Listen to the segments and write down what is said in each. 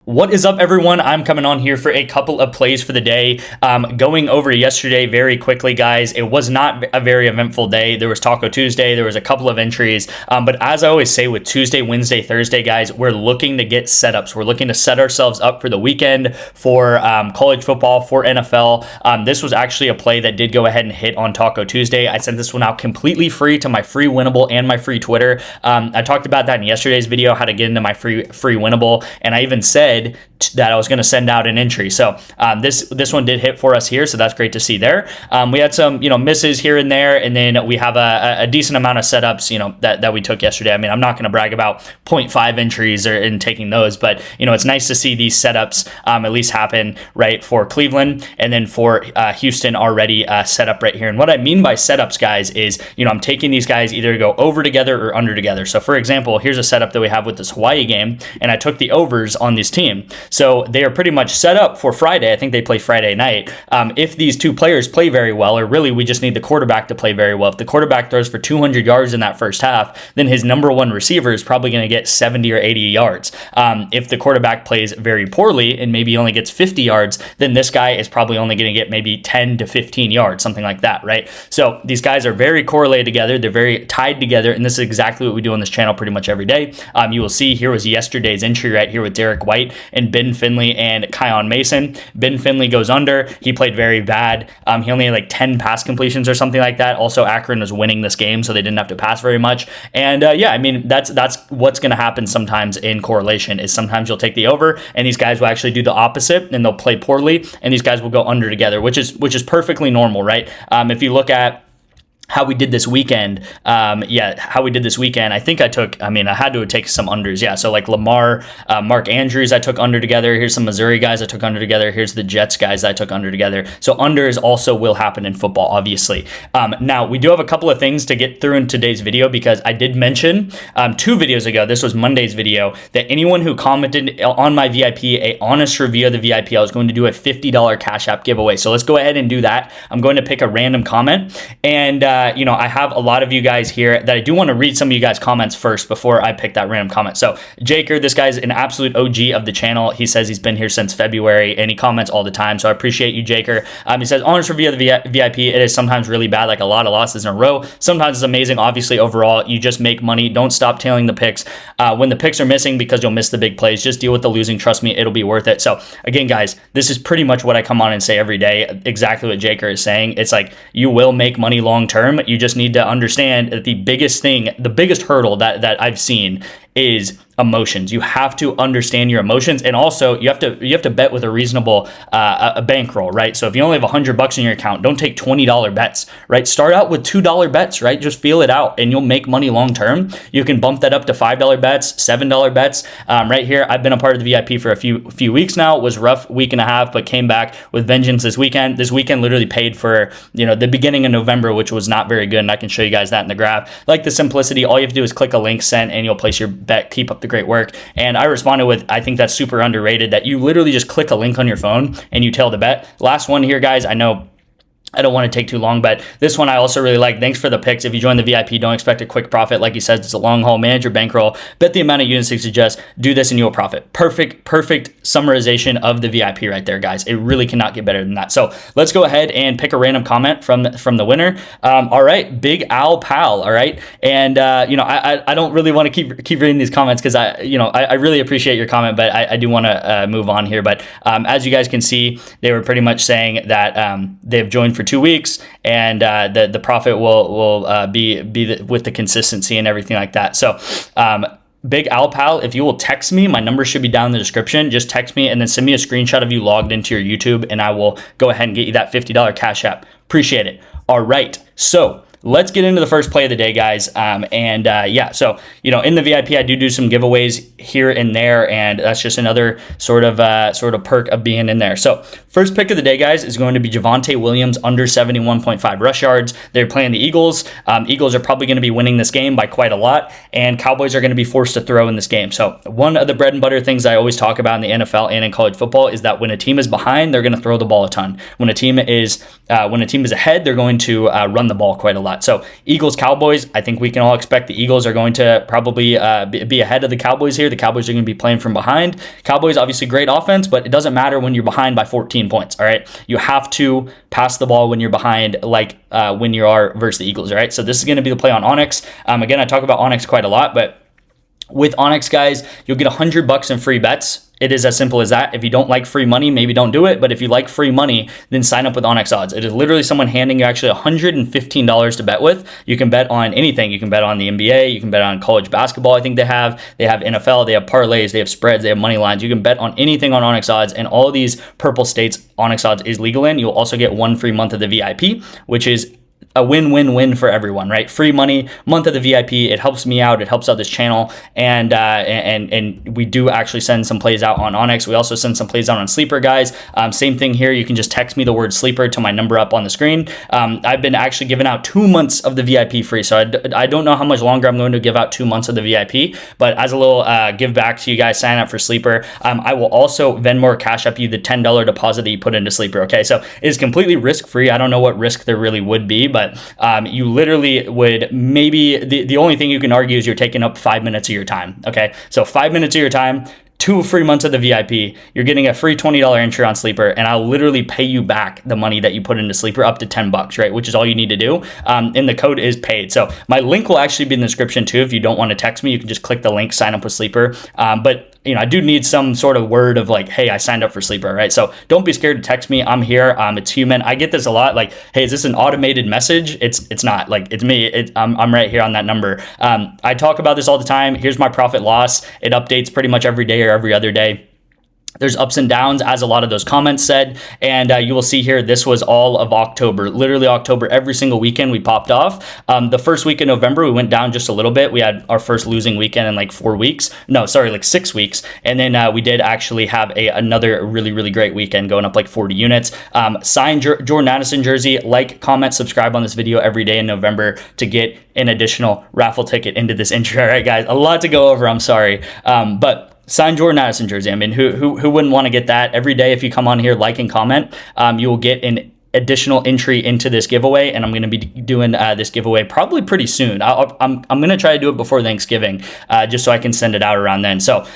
What is up, everyone? I'm coming on here for a couple of plays for the day. Going over yesterday very quickly, guys. It was not a very eventful day. There was Taco Tuesday. There was a couple of entries. But as I always say with Tuesday, Wednesday, Thursday, guys, we're looking to get setups. We're looking to set ourselves up for the weekend for college football, for NFL. This was actually a play that did go ahead and hit on Taco Tuesday. I sent this one out completely free to my free winnable and my free Twitter. I talked about that in yesterday's video, how to get into my free winnable. And I even said that I was going to send out an entry. So this one did hit for us here, so that's great to see there. We had some misses here and there, and then we have a decent amount of setups that we took yesterday. I mean, I'm not going to brag about 0.5 entries in taking those, but it's nice to see these setups at least happen right for Cleveland, and then for Houston already set up right here. And what I mean by setups, guys, is I'm taking these guys either to go over together or under together. So for example, here's a setup that we have with this Hawaii game, and I took the overs on this team. So they are pretty much set up for Friday. I think they play Friday night. If these two players play very well, or really we just need the quarterback to play very well. If the quarterback throws for 200 yards in that first half, then his number one receiver is probably going to get 70 or 80 yards. If the quarterback plays very poorly and maybe only gets 50 yards, then this guy is probably only going to get maybe 10 to 15 yards, something like that, right? So these guys are very correlated together. They're very tied together, and this is exactly what we do on this channel pretty much every day. You will see here was yesterday's entry right here with Derek White and Ben Finley and Kion Mason. Ben Finley goes under. He played very bad. He only had like 10 pass completions or something like that. Also, Akron was winning this game, so they didn't have to pass very much. And yeah, I mean, that's what's going to happen sometimes in correlation is sometimes you'll take the over, and these guys will actually do the opposite, and they'll play poorly, and these guys will go under together, which is perfectly normal, right? If you look at how we did this weekend, I think I had to take some unders. Yeah, so like Lamar, Mark Andrews, I took under together. Here's some Missouri guys I took under together. Here's the Jets guys I took under together. So unders also will happen in football, obviously. Now, we do have a couple of things to get through in today's video because I did mention 2 videos ago, this was Monday's video, that anyone who commented on my VIP, a honest review of the VIP, I was going to do a $50 Cash App giveaway. So let's go ahead and do that. I'm going to pick a random comment, and I have a lot of you guys here that I do want to read some of you guys' comments first before I pick that random comment. So Jaker, this guy's an absolute OG of the channel. He says he's been here since February, and he comments all the time, so I appreciate you, Jaker. He says, honest review of the VIP, it is sometimes really bad, like a lot of losses in a row. Sometimes it's amazing. Obviously, overall, you just make money. Don't stop tailing the picks. When the picks are missing because you'll miss the big plays, just deal with the losing. Trust me, it'll be worth it. So again, guys, this is pretty much what I come on and say every day, exactly what Jaker is saying. It's like, you will make money long term. You just need to understand that the biggest hurdle that I've seen is emotions. You have to understand your emotions, and also you have to bet with a reasonable a bankroll, right? So if you only have $100 in your account, don't take $20 bets, right? Start out with $2 bets, right? Just feel it out, and you'll make money long term. You can bump that up to $5 bets, $7 bets. Right here, I've been a part of the VIP for a few weeks now. It was a rough week and a half, but came back with vengeance this weekend. This weekend literally paid for the beginning of November, which was not very good, and I can show you guys that in the graph. Like the simplicity, all you have to do is click a link, send, and you'll place your bet. Keep up the great work. And I responded with, I think that's super underrated, that you literally just click a link on your phone and you tail the bet. Last one here, guys. I know I don't want to take too long, but this one I also really like. Thanks for the picks. If you join the VIP, don't expect a quick profit. Like he says, it's a long haul. Manage your bankroll. Bet the amount of units you suggest. Do this and you'll profit. Perfect summarization of the VIP right there, guys. It really cannot get better than that. So let's go ahead and pick a random comment from the winner. All right, Big Al Pal. All right, and I don't really want to keep reading these comments because I really appreciate your comment, but I do want to move on here. But as you guys can see, they were pretty much saying that they've joined for 2 weeks, and the profit will be with the consistency and everything like that. So Big Al Pal, if you will text me, my number should be down in the description. Just text me and then send me a screenshot of you logged into your YouTube, and I will go ahead and get you that $50 Cash App. Appreciate it. All right, so let's get into the first play of the day, guys. Yeah, so in the VIP, I do some giveaways here and there, and that's just another sort of perk of being in there. So first pick of the day, guys, is going to be Javonte Williams under 71.5 rush yards. They're playing the Eagles. Eagles are probably going to be winning this game by quite a lot, and Cowboys are going to be forced to throw in this game. So one of the bread and butter things I always talk about in the NFL and in college football is that when a team is behind, they're going to throw the ball a ton. When a team is ahead, they're going to run the ball quite a lot. lot. So Eagles, Cowboys, I think we can all expect the Eagles are going to probably be ahead of the Cowboys here. The Cowboys are going to be playing from behind. Cowboys, obviously great offense, but it doesn't matter when you're behind by 14 points, all right? You have to pass the ball when you're behind, like when you are versus the Eagles, all right? So this is going to be the play on ONYX. Again, I talk about ONYX quite a lot, but with ONYX, guys, you'll get $100 in free bets. It is as simple as that. If you don't like free money, maybe don't do it. But if you like free money, then sign up with ONYX Odds. It is literally someone handing you actually $115 to bet with. You can bet on anything. You can bet on the NBA. You can bet on college basketball. I think they have NFL. They have parlays. They have spreads. They have money lines. You can bet on anything on ONYX Odds. And all of these purple states ONYX Odds is legal in. You'll also get one free month of the VIP, which is a win-win-win for everyone, right? Free money, month of the VIP. It helps me out. It helps out this channel, and we do actually send some plays out on ONYX. We also send some plays out on Sleeper, guys. Same thing here. You can just text me the word Sleeper to my number up on the screen. I've been actually giving out 2 months of the VIP free, so I don't know how much longer I'm going to give out 2 months of the VIP, but as a little give back to you guys, sign up for Sleeper. I will also Venmo or Cash App you the $10 deposit that you put into Sleeper. Okay, so it is completely risk-free. I don't know what risk there really would be, but you literally would maybe, the only thing you can argue is you're taking up 5 minutes of your time. Okay, so 5 minutes of your time, 2 free months of the VIP, you're getting a free $20 entry on Sleeper, and I'll literally pay you back the money that you put into Sleeper up to $10, right? Which is all you need to do. And the code is paid. So my link will actually be in the description too. If you don't want to text me, you can just click the link, sign up with Sleeper. But I do need some sort of word of like, hey, I signed up for Sleeper, right? So don't be scared to text me. I'm here. It's human. I get this a lot. Like, hey, is this an automated message? It's not. Like, it's me. I'm right here on that number. I talk about this all the time. Here's my profit loss. It updates pretty much every day or every other day. There's ups and downs, as a lot of those comments said, and you will see here, this was all of October, literally October, every single weekend we popped off. The first week in November, we went down just a little bit. We had our first losing weekend in like 4 weeks. No, sorry, like 6 weeks. And then we did actually have another really, really great weekend, going up like 40 units. Sign Jordan Addison jersey, like, comment, subscribe on this video every day in November to get an additional raffle ticket into this entry. All right, guys, a lot to go over, I'm sorry. But sign Jordan Addison jersey. I mean, who wouldn't want to get that? Every day, if you come on here, like and comment, you will get an additional entry into this giveaway, and I'm going to be doing this giveaway probably pretty soon. I'm going to try to do it before Thanksgiving, just so I can send it out around then. So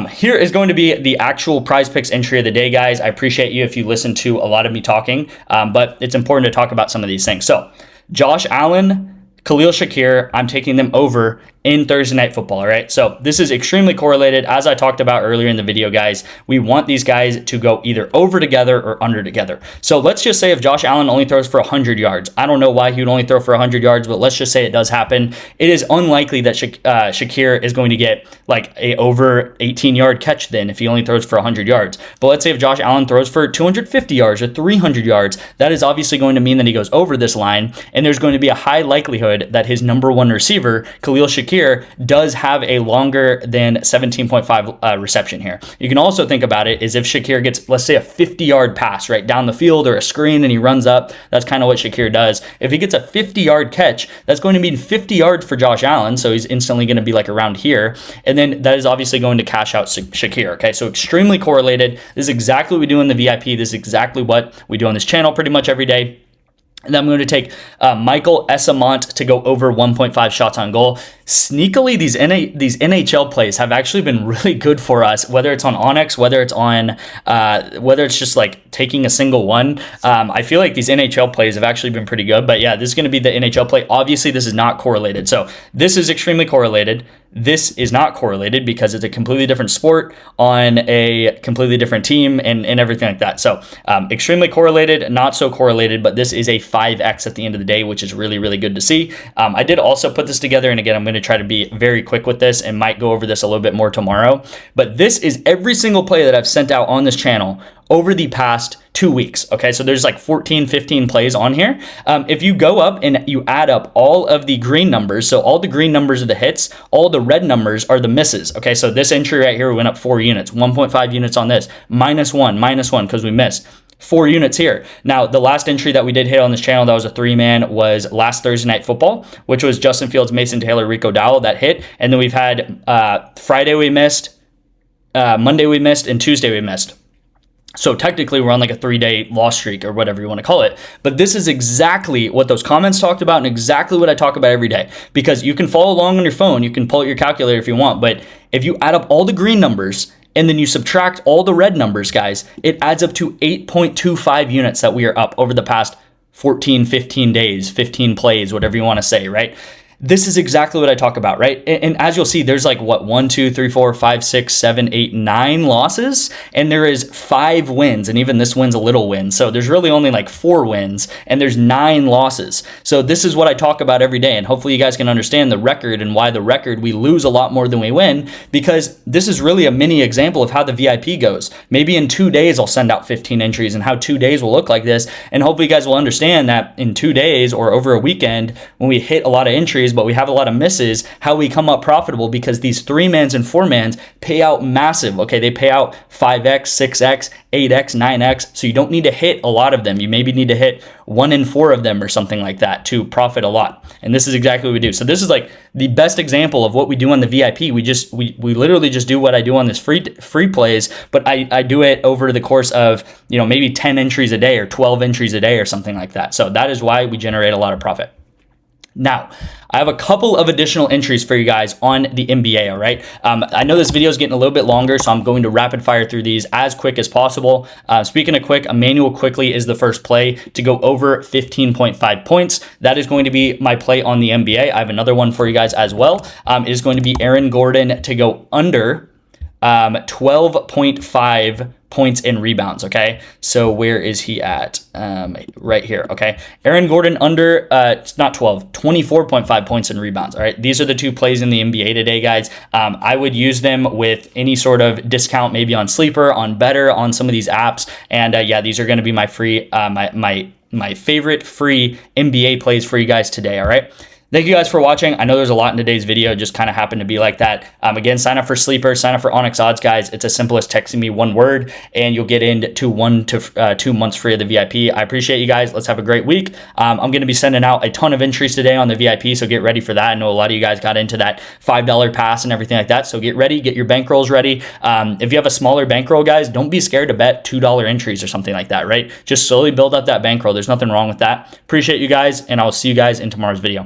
here is going to be the actual Prize Picks entry of the day, guys. I appreciate you if you listen to a lot of me talking, but it's important to talk about some of these things. So Josh Allen, Khalil Shakir, I'm taking them over in Thursday Night Football, all right? So this is extremely correlated. As I talked about earlier in the video, guys, we want these guys to go either over together or under together. So let's just say if Josh Allen only throws for 100 yards, I don't know why he would only throw for 100 yards, but let's just say it does happen. It is unlikely that Shakir is going to get like a over 18-yard catch then if he only throws for 100 yards. But let's say if Josh Allen throws for 250 yards or 300 yards, that is obviously going to mean that he goes over this line, and there's going to be a high likelihood that his number one receiver, Khalil Shakir, does have a longer than 17.5 reception here. You can also think about it is if Shakir gets, let's say, a 50-yard pass right down the field or a screen and he runs up, that's kind of what Shakir does. If he gets a 50-yard catch, that's going to mean 50 yards for Josh Allen, so he's instantly going to be like around here, and then that is obviously going to cash out Shakir, okay? So extremely correlated. This is exactly what we do in the VIP. This is exactly what we do on this channel pretty much every day. And then I'm going to take Michael Esamont to go over 1.5 shots on goal. Sneakily, these NHL plays have actually been really good for us, whether it's on ONYX, whether it's just like taking a single one. I feel like these NHL plays have actually been pretty good. But yeah, this is going to be the NHL play. Obviously, this is not correlated. So this is extremely correlated. This is not correlated because it's a completely different sport on a completely different team and everything like that. So extremely correlated, not so correlated, but this is a 5x at the end of the day, which is really, really good to see. I did also put this together, and again, I'm going to try to be very quick with this and might go over this a little bit more tomorrow. But this is every single play that I've sent out on this channel over the past 2 weeks. Okay, so there's like 14, 15 plays on here. If you go up and you add up all of the green numbers, so all the green numbers are the hits, all the red numbers are the misses. Okay, so this entry right here, we went up 4 units, 1.5 units on this, -1 because we missed. 4 units here. Now, the last entry that we did hit on this channel that was a 3-man was last Thursday Night Football, which was Justin Fields, Mason Taylor, Rico Dowell, that hit. And then we've had Friday we missed, Monday we missed, and Tuesday we missed. So technically we're on like a 3-day loss streak or whatever you want to call it. But this is exactly what those comments talked about and exactly what I talk about every day, because you can follow along on your phone. You can pull out your calculator if you want. But if you add up all the green numbers and then you subtract all the red numbers, guys, it adds up to 8.25 units that we are up over the past 14, 15 days, 15 plays, whatever you want to say, right? This is exactly what I talk about, right? And as you'll see, there's like what, 1, 2, 3, 4, 5, 6, 7, 8, 9 losses, and there is 5 wins, and even this win's a little win. So there's really only like 4 wins, and there's 9 losses. So this is what I talk about every day, and hopefully you guys can understand the record and why the record, we lose a lot more than we win, because this is really a mini example of how the VIP goes. Maybe in 2 days I'll send out 15 entries and how 2 days will look like this, and hopefully you guys will understand that in 2 days or over a weekend, when we hit a lot of entries but we have a lot of misses, how we come up profitable, because these 3-mans and 4-mans pay out massive. Okay, they pay out 5x, 6x, 8x, 9x. So you don't need to hit a lot of them. You maybe need to hit 1 in 4 of them or something like that to profit a lot. And this is exactly what we do. So this is like the best example of what we do on the VIP. We literally just do what I do on this free plays, but I do it over the course of, you know, maybe 10 entries a day or 12 entries a day or something like that. So that is why we generate a lot of profit. Now, I have a couple of additional entries for you guys on the NBA, all right? I know this video is getting a little bit longer, so I'm going to rapid fire through these as quick as possible. Speaking of quick, Emmanuel quickly is the first play to go over 15.5 points. That is going to be my play on the NBA. I have another one for you guys as well. It is going to be Aaron Gordon to go under 12.5 points and rebounds, okay? So where is he at? Right here, okay? Aaron Gordon under, it's not 12, 24.5 points and rebounds, all right? These are the 2 plays in the NBA today, guys. I would use them with any sort of discount, maybe on Sleeper, on Better, on some of these apps. And yeah, these are gonna be my free, my favorite free NBA plays for you guys today, all right? Thank you guys for watching. I know there's a lot in today's video. It just kind of happened to be like that. Again, sign up for Sleeper, sign up for ONYX Odds, guys. It's as simple as texting me one word, and you'll get into 1 to 2 months free of the VIP. I appreciate you guys. Let's have a great week. I'm going to be sending out a ton of entries today on the VIP, so get ready for that. I know a lot of you guys got into that $5 pass and everything like that, so get ready. Get your bankrolls ready. If you have a smaller bankroll, guys, don't be scared to bet $2 entries or something like that, right? Just slowly build up that bankroll. There's nothing wrong with that. Appreciate you guys, and I'll see you guys in tomorrow's video.